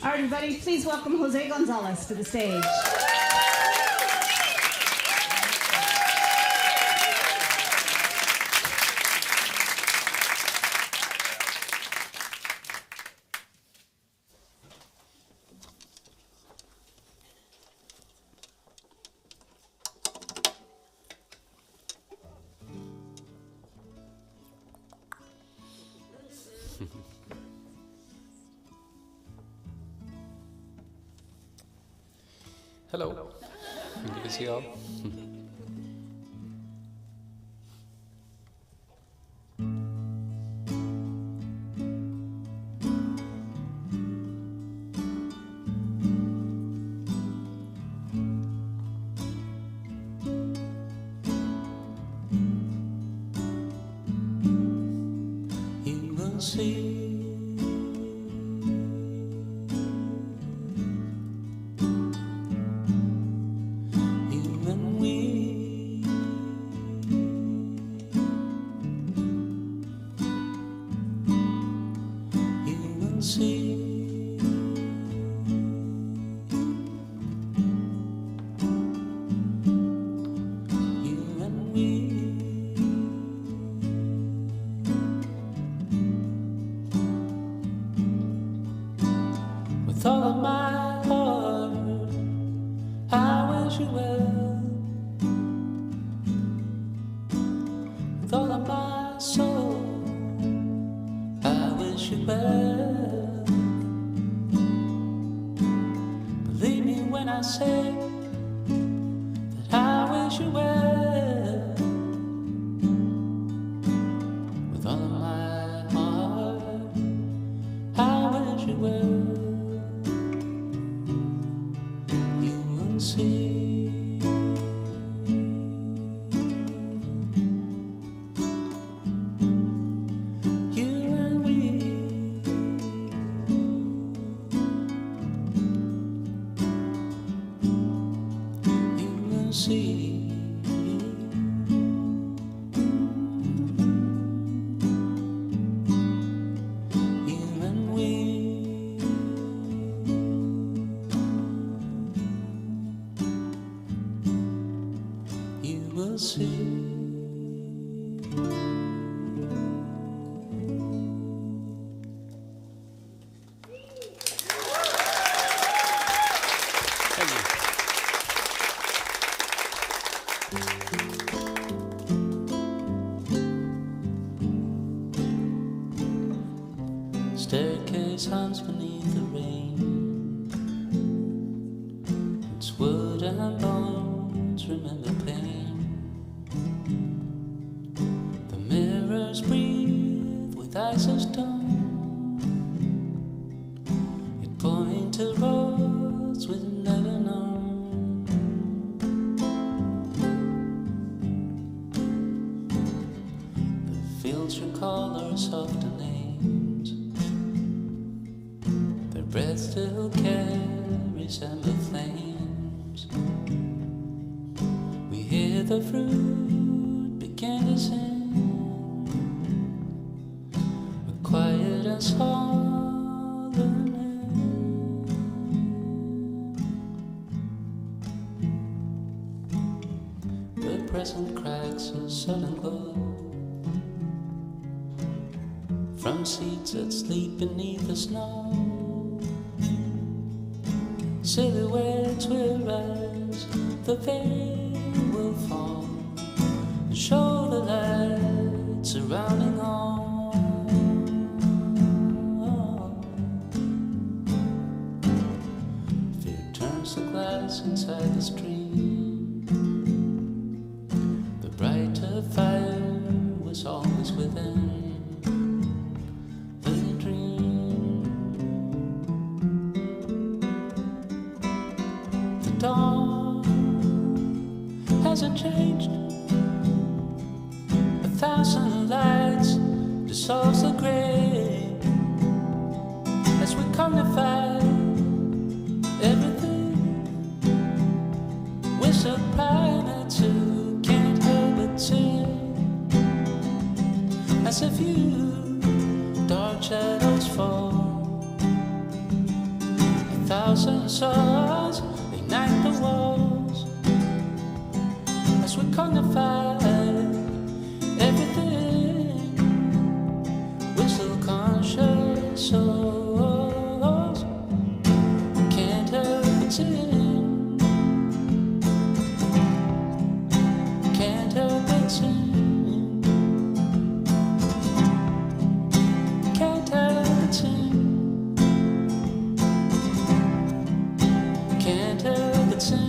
All right, everybody, please welcome José Gonzalez to the stage. Hello. Good to see you all. You will see. With all of my heart, I wish you well. With all of my soul, I wish you well. Believe me when I say that I wish you well. With all of my heart, I wish you well. See, you and we, you will see. You and we. We'll see. Staircase hangs beneath the rain. It's wood and bones, remember pain. The mirrors breathe with ice of stone. It points to roads we've never known. The fields recall our softer names. Their breath still carries amber flames. We hear the fruit begin to sing, but quiet as all the name. The present cracks a sudden glow from seeds that sleep beneath the snow. Silhouettes will rise, the veil will fall, and show the light surrounding all. Fear turns the glass inside the stream. The brighter fire was always within. Dawn hasn't changed. 1,000 lights dissolves the gray as we come to find everything. We're so primates who can't help but sing, as if you dark shadows fall. thousand suns ignite the walls as we cognify everything. We're still conscious souls, can't help but sing, can't help but sing, can't help but sing, can't help but sing.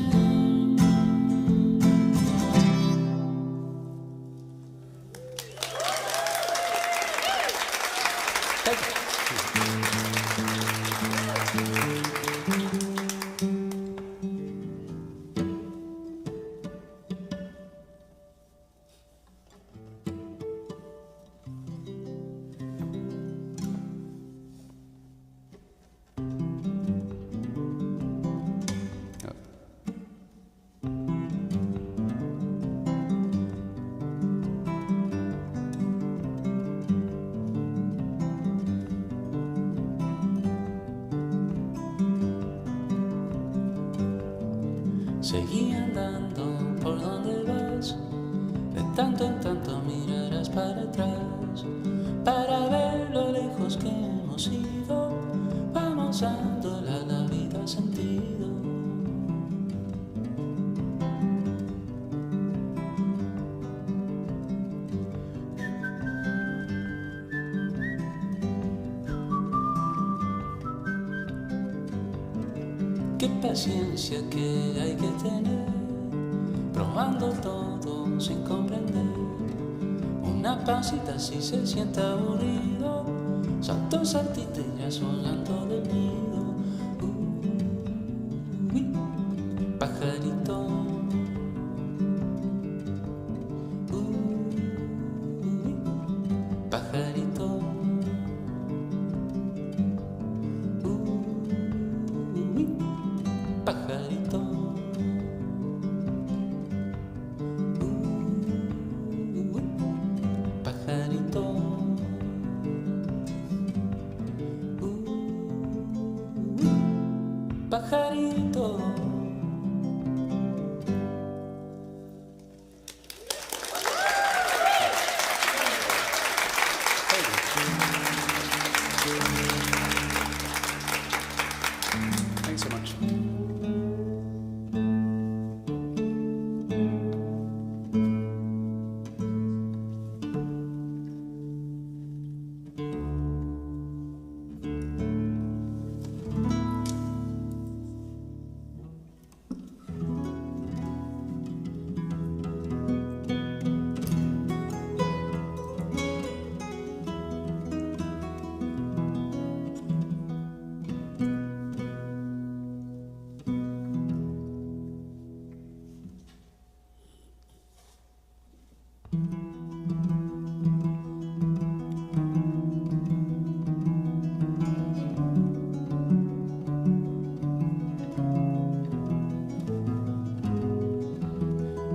Seguí andando por donde vas, de tanto en tanto mirarás para atrás, para ver lo lejos que hemos ido, vamos dándole a la vida sentido. Qué paciencia que hay que tener, probando todo sin comprender. Una pausita si se siente aburrido, salto, saltito y ya volando del nido. Pajarito, pajarito. Pajarito, pajarito, pajarito. Thanks so much.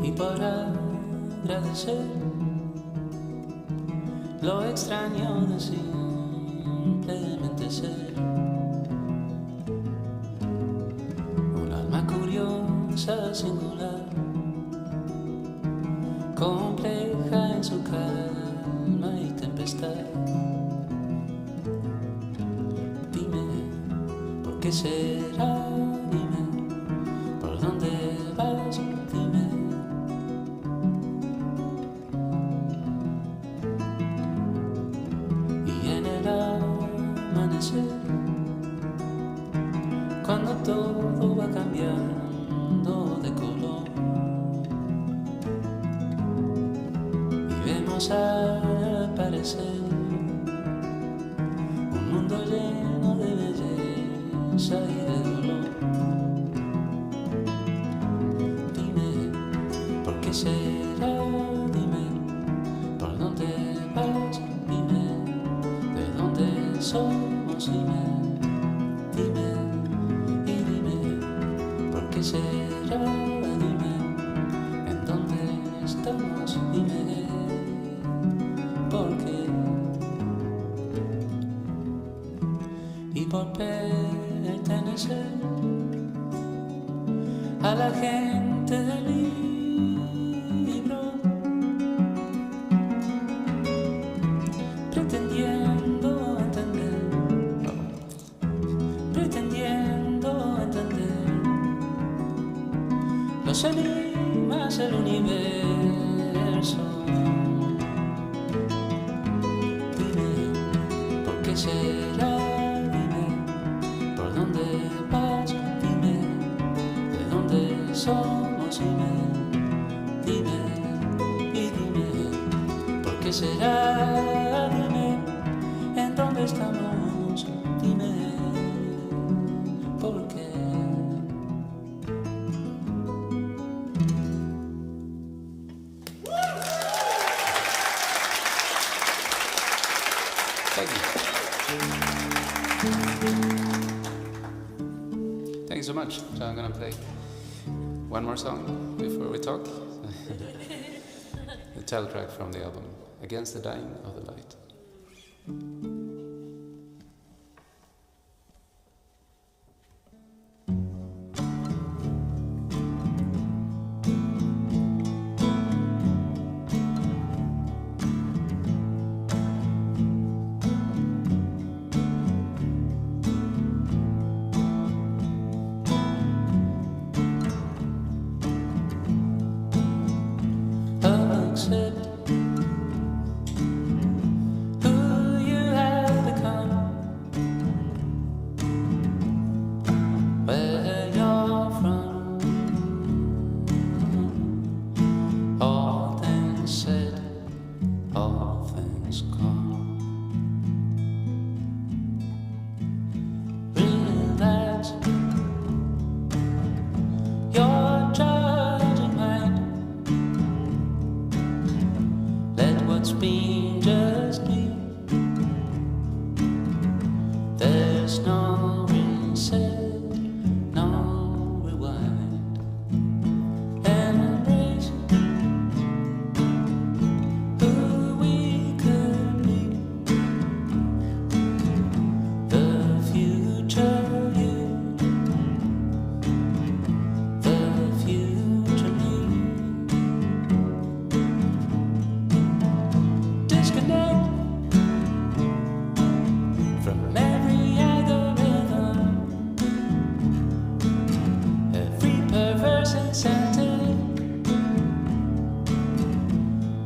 Y para agradecer lo extraño de simplemente ser un alma curiosa, singular, compleja en su calma y tempestad. Dime, ¿por qué será? Dime, ¿por dónde vas? Dime. Cuando todo va cambiando de color y vemos aparecer un mundo lleno de belleza y de dolor. Dime, ¿por qué será? Dime, ¿por dónde vas? Dime, ¿de dónde somos? Dime. Dime, y dime, ¿por qué será? Dime, ¿en dónde estamos? Dime, ¿por qué? Y por pertenecer a la gente del libro, pretendiendo entender, pretendiendo entender los enigmas del universo. Dime, ¿por qué será? Dime, ¿por dónde vas? Dime, ¿de dónde somos? Dime, y dime, ¿por qué será? Dime, ¿en dónde estamos? Dime, ¿por qué? Thank you. Thank you so much. So I'm gonna play one more song before we talk. The title track from the album, Against the Dying of the Light. Accept who you have become, where you're from. All things said, all things gone. Relax your judging mind. Let what's been just be. There's no reset, no rewind. Embrace who we could be. The future you, the future me. Disconnect from every algorithm, every perverse incentive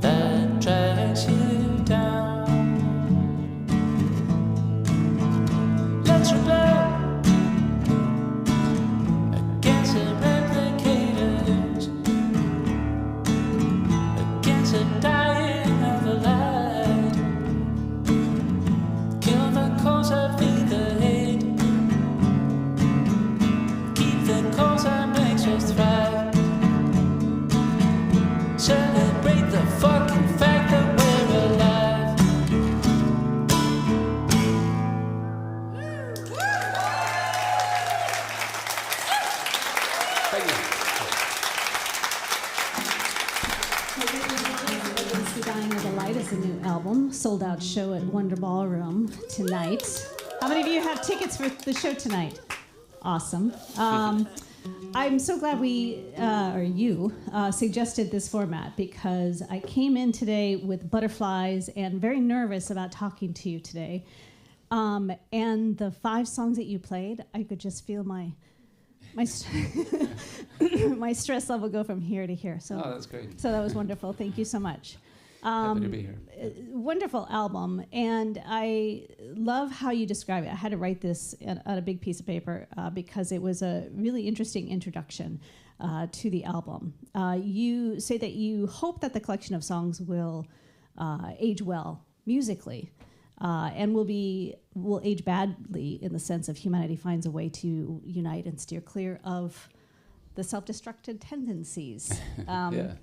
that drags you down. Let's rebel against the replicators, against the dying of the light. Kill the cause of the hate, keep the cause that makes us thrive. Celebrate the fucking fact that we're alive. Thank you. Against the Dying of the Light is a new album, sold out show at Wonder Ballroom tonight. How many of you have tickets for the show tonight? Awesome. I'm so glad you suggested this format, because I came in today with butterflies and very nervous about talking to you today. And the 5 songs that you played, I could just feel my my stress level go from here to here. So, Oh, that's great. so that was wonderful. Thank you so much. Happy to be here. Wonderful album, and I love how you describe it. I had to write this on a big piece of paper because it was a really interesting introduction to the album. You say that you hope that the collection of songs will age well musically, and will age badly in the sense of humanity finds a way to unite and steer clear of the self-destructive tendencies. Yeah.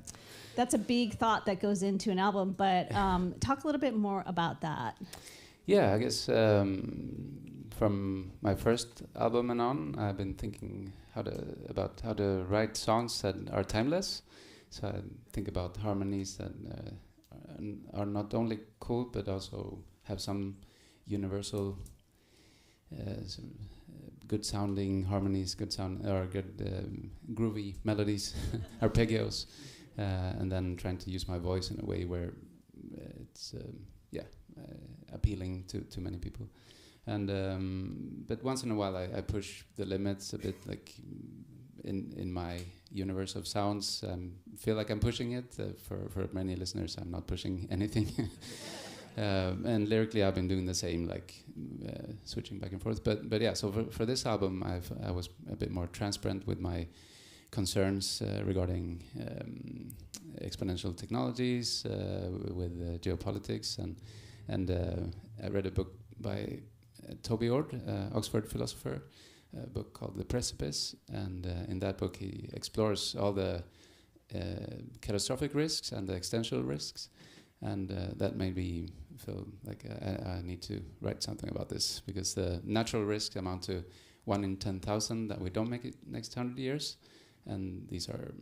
That's a big thought that goes into an album, but talk a little bit more about that. Yeah, I guess from my first album and on, I've been thinking about how to write songs that are timeless. So I think about harmonies that are not only cool but also have some universal good sounding harmonies, good sound or good groovy melodies, arpeggios, and then trying to use my voice in a way where it's appealing to many people. And but once in a while I push the limits a bit, like in my universe of sounds. Feel like I'm pushing it. For many listeners, I'm not pushing anything. And lyrically, I've been doing the same, like switching back and forth. But yeah, so for this album, I was a bit more transparent with my concerns regarding exponential technologies, with geopolitics, and I read a book by Toby Ord, Oxford philosopher, a book called The Precipice, and in that book he explores all the catastrophic risks and the existential risks, and that made me feel like I need to write something about this, because the natural risks amount to 1 in 10,000 that we don't make it next 100 years, and these are,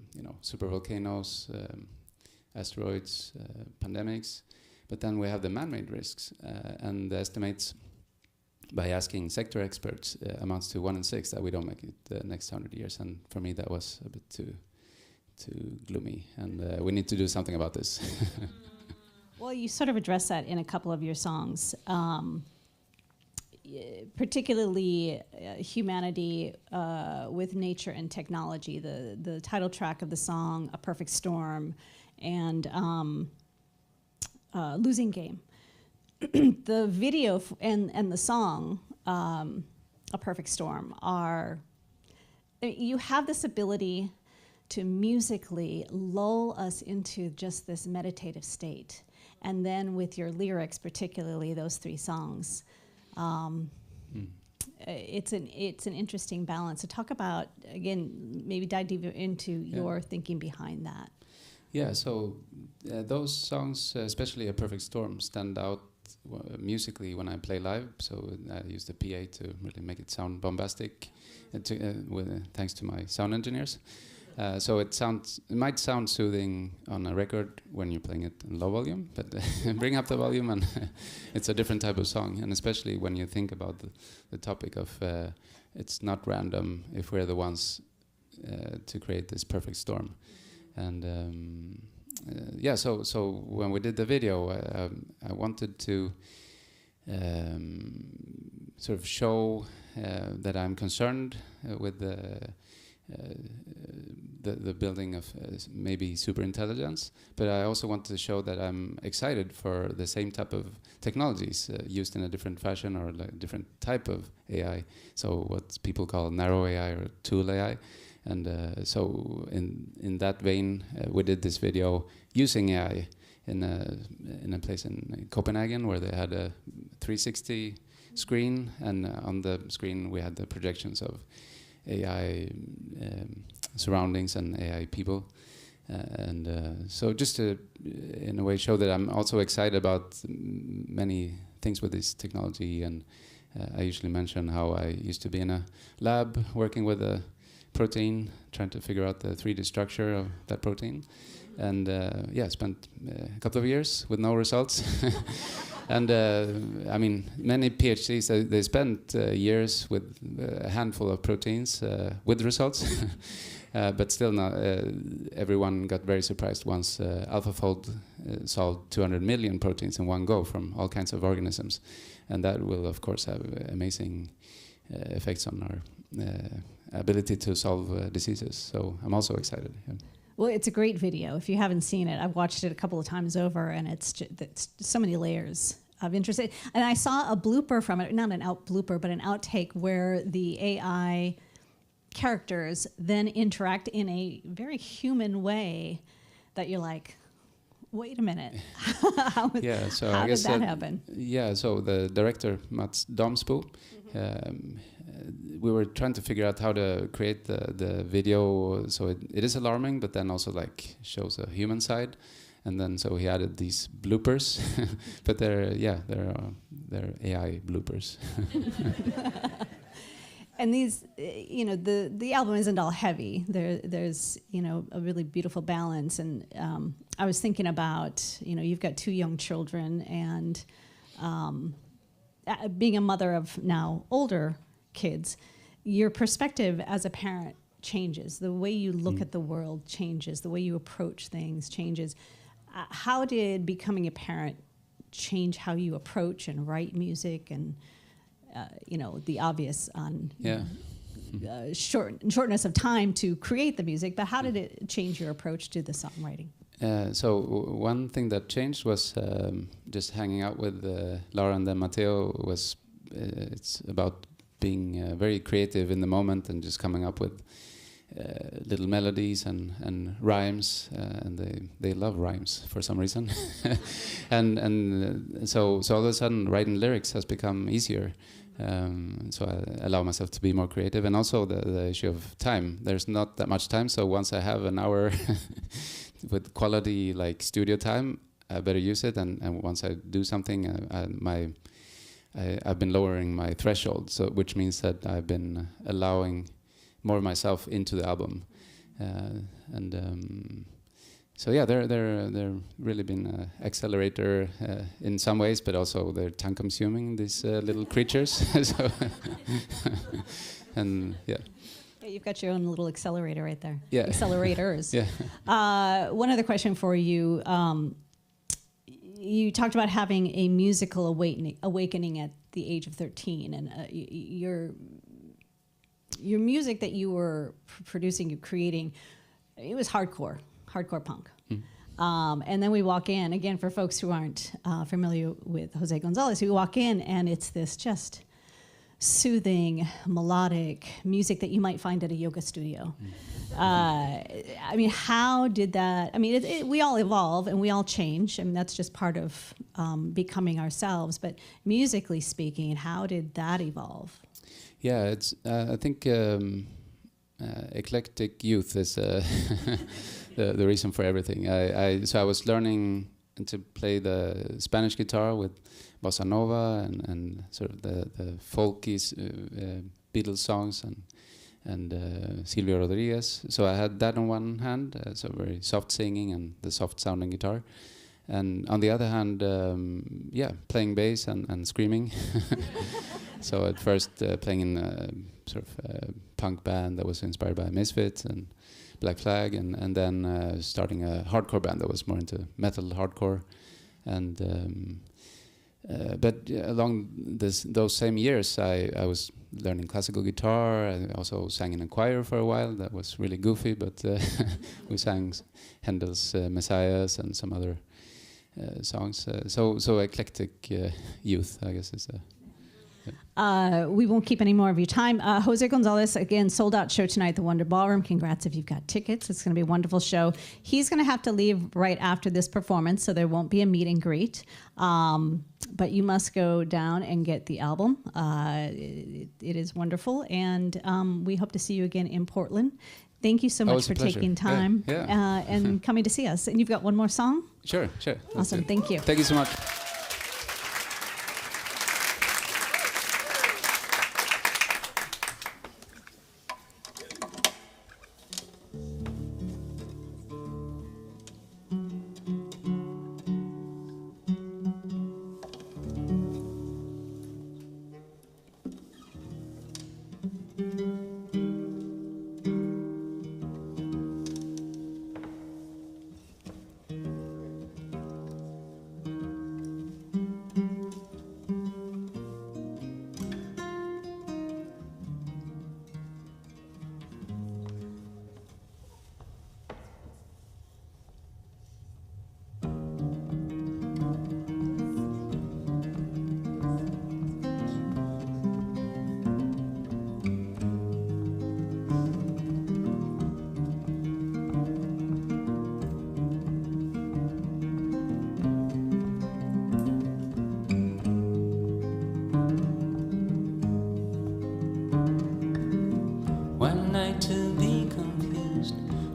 super volcanoes, asteroids, pandemics, but then we have the man-made risks, and the estimates by asking sector experts amounts to 1 in 6 that we don't make it the next 100 years, and for me that was a bit too gloomy, and we need to do something about this. Well, you sort of address that in a couple of your songs, particularly humanity with nature and technology. The title track of the song, A Perfect Storm, and Losing Game. The video and the song, A Perfect Storm, you have this ability to musically lull us into just this meditative state. And then with your lyrics, particularly those 3 songs, it's an interesting balance. So talk about, again, maybe dive deeper into your thinking behind that. Yeah, so those songs, especially A Perfect Storm, stand out musically when I play live. So I use the PA to really make it sound bombastic, thanks to my sound engineers. So it might sound soothing on a record when you're playing it in low volume, but bring up the volume and it's a different type of song. And especially when you think about the topic of it's not random if we're the ones to create this perfect storm. And so when we did the video, I wanted to sort of show that I'm concerned with the building of maybe superintelligence, but I also want to show that I'm excited for the same type of technologies used in a different fashion or like different type of AI. So what people call narrow AI or tool AI. And so in that vein, we did this video using AI in a place in Copenhagen where they had a 360 screen, and on the screen we had the projections of AI surroundings and AI people, and so just to in a way show that I'm also excited about many things with this technology. And I usually mention how I used to be in a lab working with a protein, trying to figure out the 3D structure of that protein, and spent a couple of years with no results. And I mean, many PhDs, they spent years with a handful of proteins with results, but still not. Everyone got very surprised once AlphaFold solved 200 million proteins in one go from all kinds of organisms, and that will, of course, have amazing effects on our ability to solve diseases. So I'm also excited. Yeah. Well, it's a great video. If you haven't seen it, I've watched it a couple of times over, and it's so many layers of interest. And I saw a blooper from it, not an blooper, but an outtake where the AI characters then interact in a very human way that you're like, wait a minute. How did that happen? Yeah, so the director, Mats Damsbo, we were trying to figure out how to create the video so it is alarming, but then also like shows a human side. And then so he added these bloopers, but they're AI bloopers. And these, the album isn't all heavy. There's a really beautiful balance. And I was thinking about, you've got 2 young children, and being a mother of now older kids, your perspective as a parent changes. The way you look at the world changes. The way you approach things changes. How did becoming a parent change how you approach and write music and, the obvious on shortness of time to create the music, but how did it change your approach to the songwriting? So one thing that changed was just hanging out with Laura and then Matteo was, it's about being very creative in the moment and just coming up with little melodies and rhymes, and they love rhymes for some reason. and so all of a sudden writing lyrics has become easier. So I allow myself to be more creative, and also the issue of time. There's not that much time, so once I have an hour with quality like studio time, I better use it. And once I do something, I've been lowering my threshold, so which means that I've been allowing more of myself into the album, so yeah, they're really been an accelerator in some ways, but also they're time-consuming, these little creatures. So and yeah. Yeah, you've got your own little accelerator right there. Yeah. Accelerators. Yeah. One other question for you. You talked about having a musical awakening at the age of 13, and your music that you were producing, you creating, it was hardcore punk. And then we walk in, again, for folks who aren't familiar with José Gonzalez, we walk in and it's this just soothing, melodic music that you might find at a yoga studio. I mean, how did that, I mean, we all evolve and we all change. I mean, that's just part of becoming ourselves. But musically speaking, how did that evolve? Yeah, it's. I think eclectic youth is the reason for everything. So I was learning to play the Spanish guitar with bossa nova and sort of the folky Beatles songs and Silvio Rodriguez. So I had that on one hand, so very soft singing and the soft sounding guitar, and on the other hand, playing bass and screaming. So at first playing in a sort of punk band that was inspired by Misfits and Black Flag, and then starting a hardcore band that was more into metal hardcore, and but along those same years I was learning classical guitar. I also sang in a choir for a while. That was really goofy, but we sang Handel's Messiahs and some other songs. So eclectic youth, I guess, is we won't keep any more of your time. José Gonzalez, again, sold out show tonight at the Wonder Ballroom. Congrats if you've got tickets. It's going to be a wonderful show. He's going to have to leave right after this performance, so there won't be a meet and greet. But you must go down and get the album. It is wonderful, and we hope to see you again in Portland. Thank you so much for taking time and coming to see us. And you've got one more song? Sure. Awesome. Thank you. Thank you so much.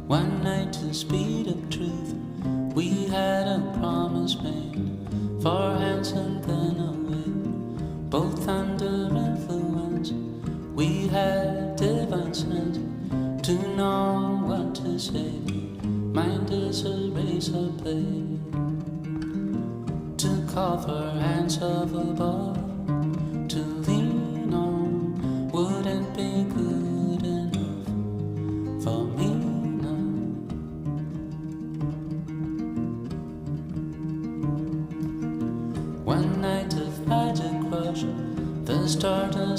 One night to speed of truth, we had a promise made, 4 hands and then away, both under influence. We had divine sense to know what to say. Mind is a razor blade to call for hands of above, to lean on. Wouldn't be good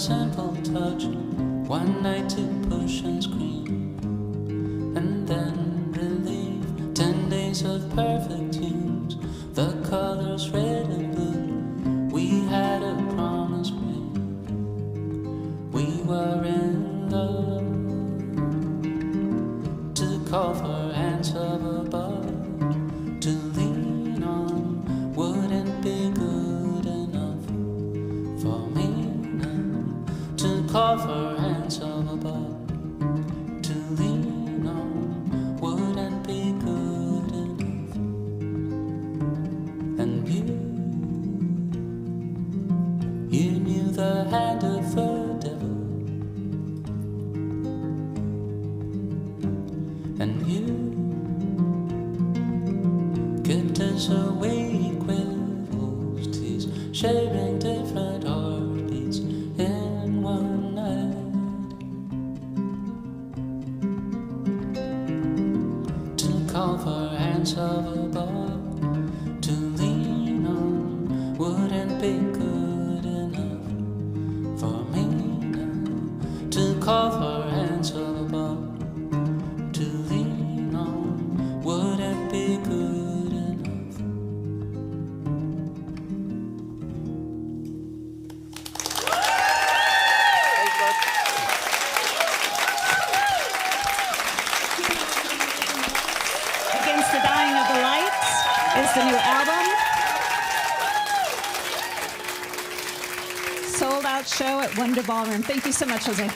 simple touch, one night to push and scream, and then relief, 10 days of perfect tunes, the colors red and blue. We had a promise made, we were in love, to call for hands of above, to lean on wouldn't be good enough for me now, to call for hands of above, to lean on wouldn't be good enough. And you knew the hand of the devil, and you kept us awake with wolves' teeth, sharing different heartbeats in one night, to call for hands of above, to lean on wouldn't be good enough for me now, to call for hands of above, to lean on wouldn't be good enough. Against the Dying of the Lights is the new album. Sold out show at Wonder Ballroom. Thank you so much, Jose.